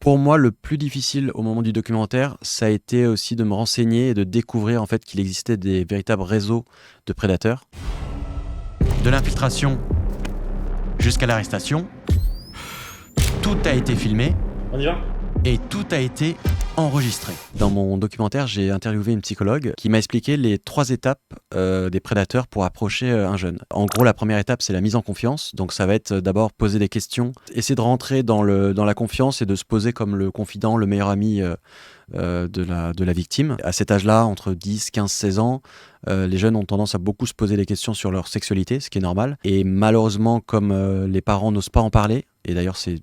Pour moi, le plus difficile au moment du documentaire, ça a été aussi de me renseigner et de découvrir en fait qu'il existait des véritables réseaux de prédateurs. De l'infiltration jusqu'à l'arrestation, tout a été filmé. On y va? Et tout a été enregistré. Dans mon documentaire, j'ai interviewé une psychologue qui m'a expliqué les 3 étapes des prédateurs pour approcher un jeune. En gros, la première étape, c'est la mise en confiance. Donc ça va être d'abord poser des questions, essayer de rentrer dans la confiance et de se poser comme le confident, le meilleur ami de la victime. À cet âge-là, entre 10, 15, 16 ans, les jeunes ont tendance à beaucoup se poser des questions sur leur sexualité, ce qui est normal. Et malheureusement, comme les parents n'osent pas en parler, et d'ailleurs c'est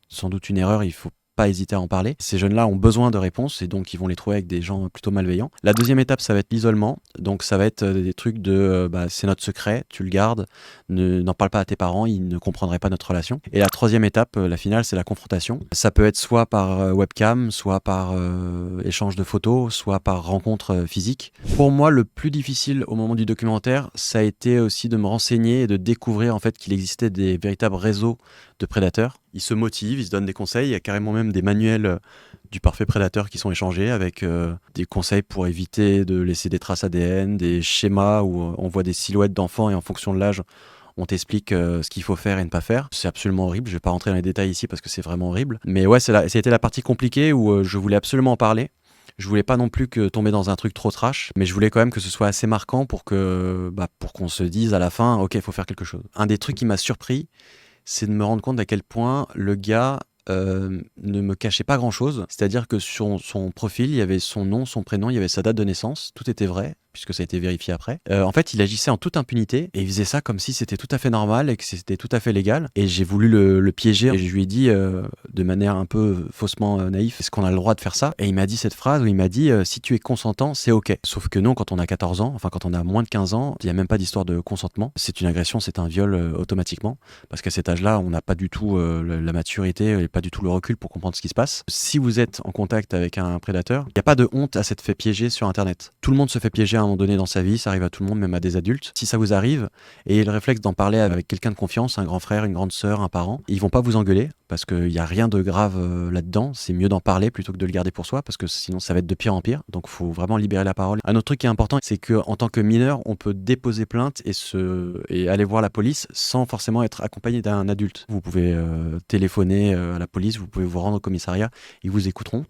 sans doute une erreur, il faut pas hésiter à en parler. Ces jeunes-là ont besoin de réponses et donc ils vont les trouver avec des gens plutôt malveillants. La deuxième étape, ça va être l'isolement. Donc ça va être des trucs de c'est notre secret, tu le gardes, n'en parle pas à tes parents, ils ne comprendraient pas notre relation. Et la troisième étape, la finale, c'est la confrontation. Ça peut être soit par webcam, soit par échange de photos, soit par rencontre physique. Pour moi, le plus difficile au moment du documentaire, ça a été aussi de me renseigner et de découvrir en fait qu'il existait des véritables réseaux de prédateurs. Ils se motivent, ils se donnent des conseils. Il y a carrément même des manuels du parfait prédateur qui sont échangés avec des conseils pour éviter de laisser des traces ADN, des schémas où on voit des silhouettes d'enfants et en fonction de l'âge, on t'explique ce qu'il faut faire et ne pas faire. C'est absolument horrible. Je vais pas rentrer dans les détails ici parce que c'est vraiment horrible. Mais ouais, c'était la partie compliquée où je voulais absolument en parler. Je voulais pas non plus que tomber dans un truc trop trash, mais je voulais quand même que ce soit assez marquant pour qu'on se dise à la fin, ok, il faut faire quelque chose. Un des trucs qui m'a surpris, c'est de me rendre compte à quel point le gars ne me cachait pas grand-chose. C'est-à-dire que sur son profil, il y avait son nom, son prénom, il y avait sa date de naissance, tout était vrai, puisque ça a été vérifié après. En fait, il agissait en toute impunité et il faisait ça comme si c'était tout à fait normal et que c'était tout à fait légal. Et j'ai voulu le piéger et je lui ai dit de manière un peu faussement naïve, est-ce qu'on a le droit de faire ça? Et il m'a dit cette phrase où il m'a dit si tu es consentant, c'est ok. Sauf que non, quand on a 14 ans, enfin quand on a moins de 15 ans, il n'y a même pas d'histoire de consentement. C'est une agression, c'est un viol automatiquement. Parce qu'à cet âge-là, on n'a pas du tout la maturité et pas du tout le recul pour comprendre ce qui se passe. Si vous êtes en contact avec un prédateur, il n'y a pas de honte à s'être fait piéger sur Internet. Tout le monde se fait piéger à un moment donné dans sa vie, ça arrive à tout le monde, même à des adultes. Si ça vous arrive, ayez le réflexe d'en parler avec quelqu'un de confiance, un grand frère, une grande sœur, un parent. Ils vont pas vous engueuler parce qu'il n'y a rien de grave là-dedans. C'est mieux d'en parler plutôt que de le garder pour soi parce que sinon ça va être de pire en pire. Donc il faut vraiment libérer la parole. Un autre truc qui est important, c'est qu'en tant que mineur, on peut déposer plainte et aller voir la police sans forcément être accompagné d'un adulte. Vous pouvez téléphoner à la police, vous pouvez vous rendre au commissariat, ils vous écouteront.